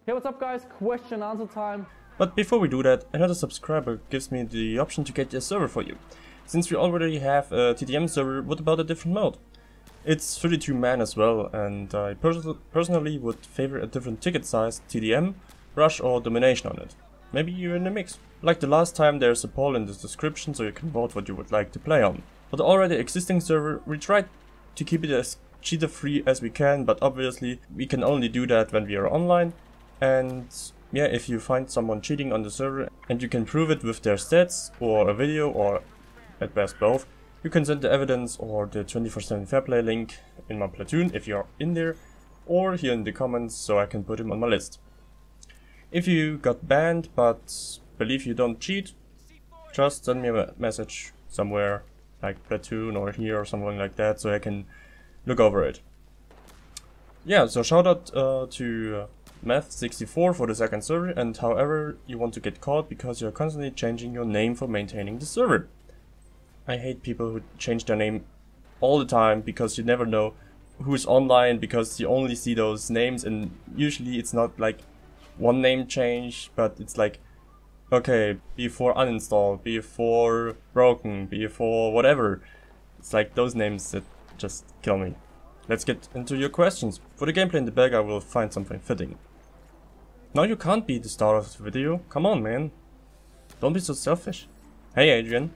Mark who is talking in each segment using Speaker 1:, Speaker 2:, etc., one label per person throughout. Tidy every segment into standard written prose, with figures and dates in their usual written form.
Speaker 1: Hey, what's up guys? Question answer time.
Speaker 2: But before we do that, another subscriber gives me the option to get a server for you. Since we already have a TDM server, what about a different mode? It's 32 man as well, and I personally would favor a different ticket size, TDM, Rush or Domination on it. Maybe you're in the mix. Like the last time, there's a poll in the description so you can vote what you would like to play on. For the already existing server, we tried to keep it as cheater free as we can, but obviously we can only do that when we are online. And yeah, if you find someone cheating on the server and you can prove it with their stats or a video or at best both, you can send the evidence or the 24/7 fair play link in my Platoon if you're in there, or here in the comments so I can put him on my list. If you got banned but believe you don't cheat, just send me a message somewhere like Platoon or here or something like that so I can look over it. Yeah, so shout out to Math64 for the second server, and however you want to get caught because you're constantly changing your name for maintaining the server. I hate people who change their name all the time because you never know who's online, because you only see those names and usually it's not like one name change, but it's like, okay, before uninstall, before broken, before whatever. It's like those names that just kill me. Let's get into your questions. For the gameplay in the back I will find something fitting. No, you can't be the star of the video. Come on, man. Don't be so selfish. Hey, Adrian.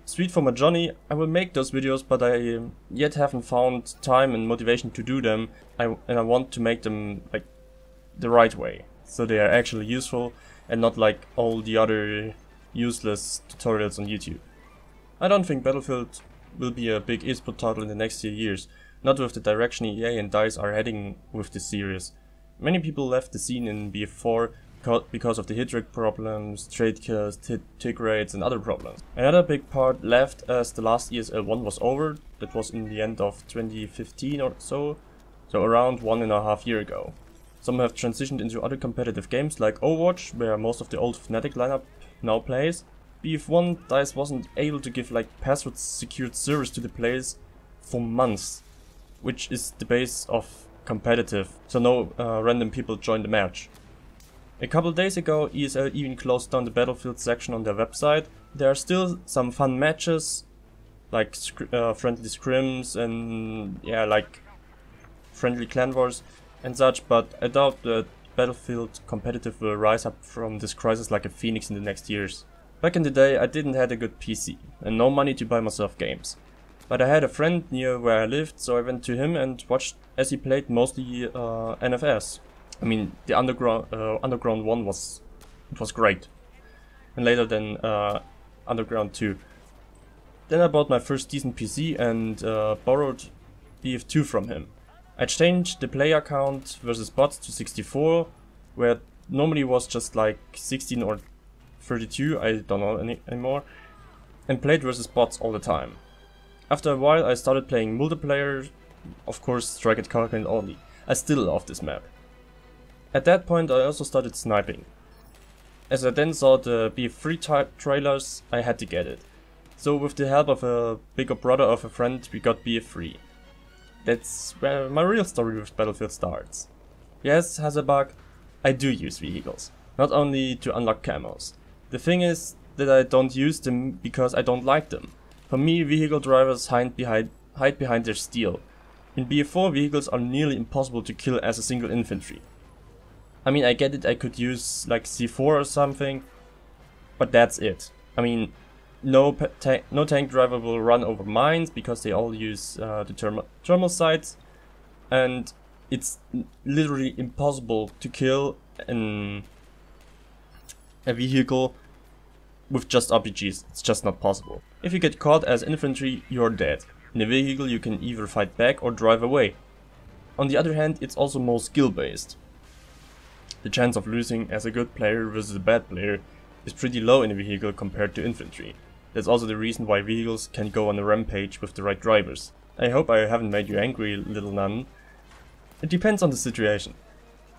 Speaker 2: Sweet for my Johnny. I will make those videos, but I yet haven't found time and motivation to do them. And I want to make them like the right way, so they are actually useful and not like all the other useless tutorials on YouTube. I don't think Battlefield will be a big esport title in the next few years, not with the direction EA and DICE are heading with this series. Many people left the scene in BF4 because of the hit rate problems, trade kills, tick rates and other problems. Another big part left as the last ESL1 was over. That was in the end of 2015 or so around 1.5 years ago. Some have transitioned into other competitive games like Overwatch, where most of the old Fnatic lineup now plays. BF1 DICE wasn't able to give like password secured servers to the players for months, which is the base of competitive, so no random people join the match. A couple days ago ESL even closed down the Battlefield section on their website. There are still some fun matches like friendly scrims and yeah, like friendly clan wars and such, but I doubt that Battlefield competitive will rise up from this crisis like a phoenix in the next years. Back in the day I didn't have a good PC and no money to buy myself games. But I had a friend near where I lived, so I went to him and watched as he played mostly NFS. I mean, the Underground 1 was great. And later then Underground 2. Then I bought my first decent PC and borrowed BF2 from him. I changed the player count versus bots to 64, where it normally was just like 16 or 32, I don't know anymore, and played versus bots all the time. After a while I started playing multiplayer, of course Strike at Carcant only. I still love this map. At that point I also started sniping. As I then saw the BF3 trailers, I had to get it. So with the help of a bigger brother of a friend we got BF3. That's where my real story with Battlefield starts. Yes, has a bug, I do use vehicles, not only to unlock camos. The thing is that I don't use them because I don't like them. For me, vehicle drivers hide behind their steel. In BF4, vehicles are nearly impossible to kill as a single infantry. I mean, I get it, I could use like C4 or something, but that's it. I mean, no tank driver will run over mines because they all use the thermal sights, and it's literally impossible to kill a vehicle with just RPGs. It's just not possible. If you get caught as infantry, you're dead. In a vehicle you can either fight back or drive away. On the other hand, it's also more skill based. The chance of losing as a good player versus a bad player is pretty low in a vehicle compared to infantry. That's also the reason why vehicles can go on a rampage with the right drivers. I hope I haven't made you angry, little nun. It depends on the situation.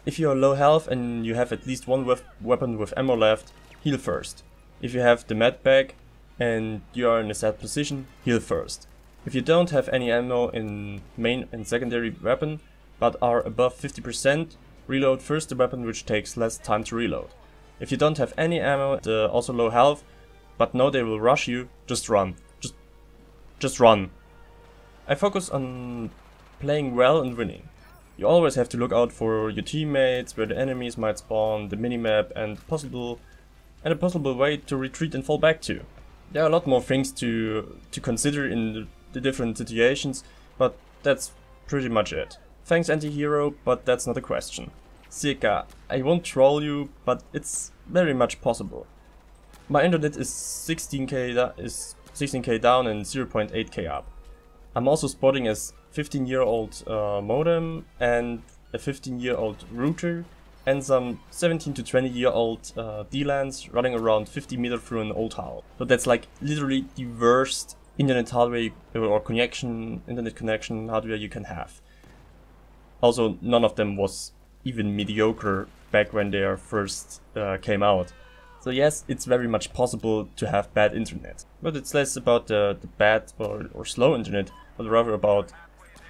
Speaker 2: If you are low health and you have at least one weapon with ammo left, heal first. If you have the med bag and you are in a sad position, heal first. If you don't have any ammo in main and secondary weapon, but are above 50%, reload first the weapon which takes less time to reload. If you don't have any ammo and also low health, but know they will rush you, just run. Just run. I focus on playing well and winning. You always have to look out for your teammates, where the enemies might spawn, the minimap, and a possible way to retreat and fall back to. There are a lot more things to consider in the different situations, but that's pretty much it. Thanks anti-hero, but that's not a question. Sika, I won't troll you, but it's very much possible. My internet is 16k down and 0.8k up. I'm also sporting a 15-year-old modem and a 15-year-old router and some 17 to 20-year-old DLANs running around 50 meters through an old house. So that's like literally the worst internet hardware or internet connection hardware you can have. Also, none of them was even mediocre back when they first came out. So yes, it's very much possible to have bad internet. But it's less about the bad or slow internet, but rather about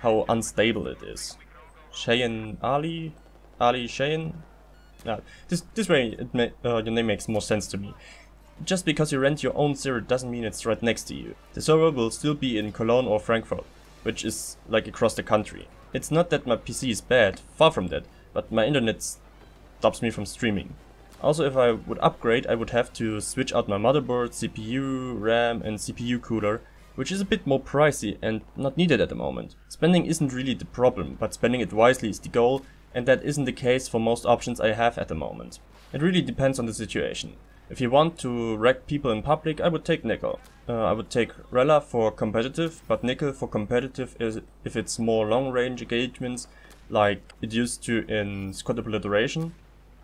Speaker 2: how unstable it is. Cheyenne Ali Cheyenne? Yeah, this way your name makes more sense to me. Just because you rent your own server doesn't mean it's right next to you. The server will still be in Cologne or Frankfurt, which is like across the country. It's not that my PC is bad, far from that, but my internet stops me from streaming. Also, if I would upgrade, I would have to switch out my motherboard, CPU, RAM and CPU cooler, which is a bit more pricey and not needed at the moment. Spending isn't really the problem, but spending it wisely is the goal, and that isn't the case for most options I have at the moment. It really depends on the situation. If you want to wreck people in public, I would take Nickel. I would take Rella for competitive, but Nickel for competitive is if it's more long-range engagements, like it used to in Squad Obliteration,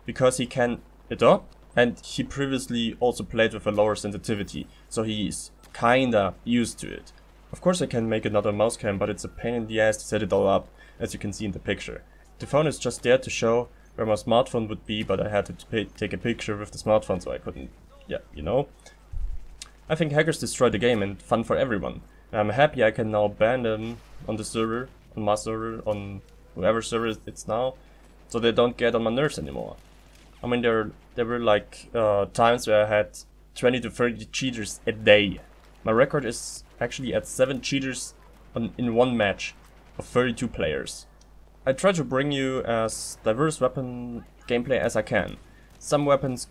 Speaker 2: because he can adopt, and he previously also played with a lower sensitivity, so he's kinda used to it. Of course I can make another mouse cam, but it's a pain in the ass to set it all up, as you can see in the picture. The phone is just there to show where my smartphone would be, but I had to take a picture with the smartphone, so I couldn't, yeah, you know. I think hackers destroy the game and fun for everyone. I'm happy I can now ban them on the server, on my server, on whoever server it's now, so they don't get on my nerves anymore. I mean, there were like times where I had 20 to 30 cheaters a day. My record is actually at 7 cheaters in one match of 32 players. I try to bring you as diverse weapon gameplay as I can. Some weapons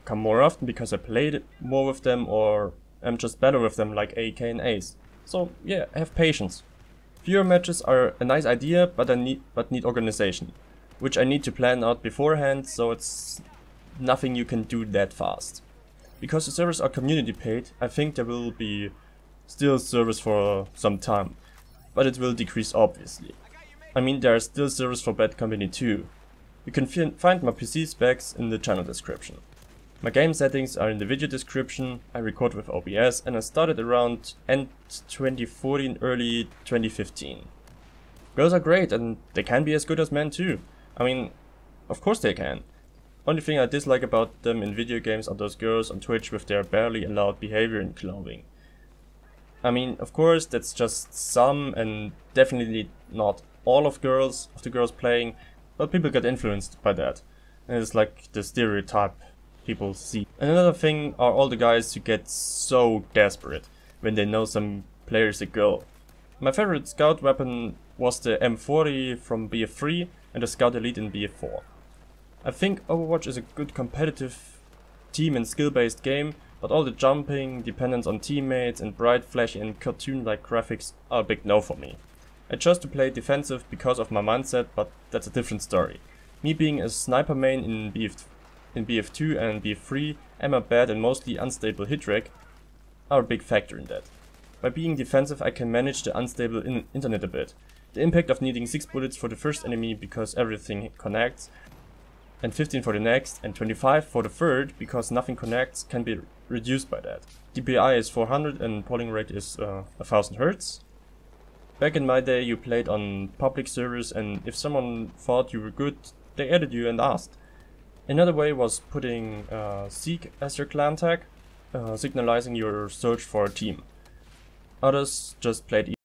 Speaker 2: come more often because I played more with them or am just better with them, like AK and Ace. So yeah, have patience. Fewer matches are a nice idea, but need organization, which I need to plan out beforehand, so it's nothing you can do that fast. Because the servers are community paid, I think there will be still servers for some time, but it will decrease obviously. I mean, there are still servers for Bad Company too. You can find my PC specs in the channel description. My game settings are in the video description. I record with OBS and I started around end 2014, early 2015. Girls are great and they can be as good as men too. I mean, of course they can. Only thing I dislike about them in video games are those girls on Twitch with their barely allowed behavior and clothing. I mean, of course that's just some and definitely not all of the girls playing, but people get influenced by that. And it's like the stereotype people see. And another thing are all the guys who get so desperate when they know some player is a girl. My favorite scout weapon was the M40 from BF3 and the Scout Elite in BF4. I think Overwatch is a good competitive team and skill-based game, but all the jumping, dependence on teammates and bright, flashy and cartoon-like graphics are a big no for me. I chose to play defensive because of my mindset, but that's a different story. Me being a sniper main in BF2 and BF3 and my bad and mostly unstable hit rate are a big factor in that. By being defensive I can manage the unstable internet a bit. The impact of needing 6 bullets for the first enemy because everything connects, and 15 for the next, and 25 for the third because nothing connects can be reduced by that. DPI is 400 and polling rate is 1000 Hz. Back in my day you played on public servers and if someone thought you were good, they added you and asked. Another way was putting Seek as your clan tag, signalizing your search for a team. Others just played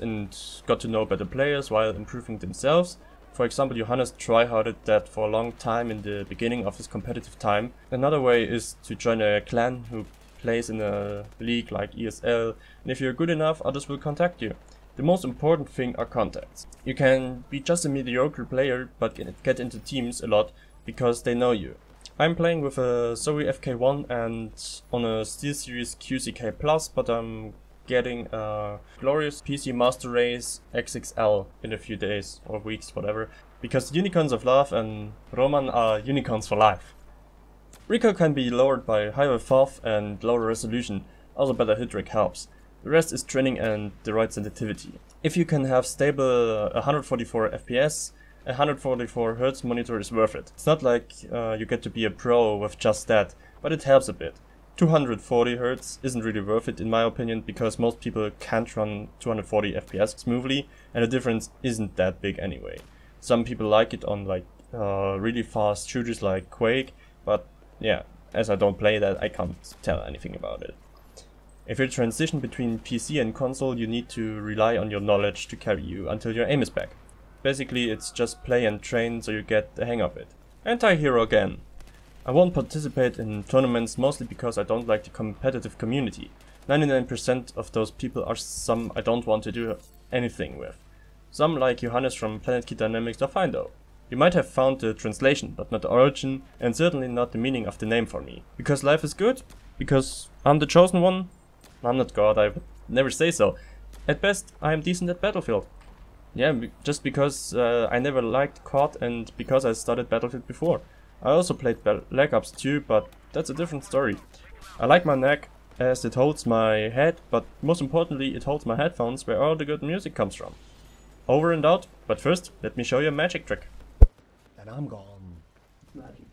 Speaker 2: and got to know better players while improving themselves, For example, Johannes tryharded that for a long time in the beginning of his competitive time. Another way is to join a clan who plays in a league like ESL, and if you're good enough, others will contact you. The most important thing are contacts. You can be just a mediocre player, but get into teams a lot because they know you. I'm playing with a Zoe FK1 and on a SteelSeries QCK+, but I'm getting a glorious PC Master Race XXL in a few days or weeks, whatever, because Unicorns of Love and Roman are unicorns for life. Recoil can be lowered by higher FOV and lower resolution, also better hit rate helps. The rest is training and the right sensitivity. If you can have stable 144 FPS, a 144 Hz monitor is worth it. It's not like you get to be a pro with just that, but it helps a bit. 240 Hz isn't really worth it in my opinion, because most people can't run 240 FPS smoothly, and the difference isn't that big anyway. Some people like it on like really fast shooters like Quake, but yeah, as I don't play that, I can't tell anything about it. If you transition between PC and console, you need to rely on your knowledge to carry you until your aim is back. Basically, it's just play and train so you get the hang of it. Anti-hero again. I won't participate in tournaments mostly because I don't like the competitive community. 99% of those people are some I don't want to do anything with. Some, like Johannes from Planet Key Dynamics, are fine though. You might have found the translation, but not the origin, and certainly not the meaning of the name for me. Because life is good? Because I'm the chosen one? I'm not God, I would never say so. At best, I am decent at Battlefield. Yeah, just because I never liked COD and because I started Battlefield before. I also played Black Ops 2, but that's a different story. I like my neck as it holds my head, but most importantly it holds my headphones where all the good music comes from. Over and out, but first let me show you a magic trick.
Speaker 3: And I'm gone.
Speaker 1: Magic.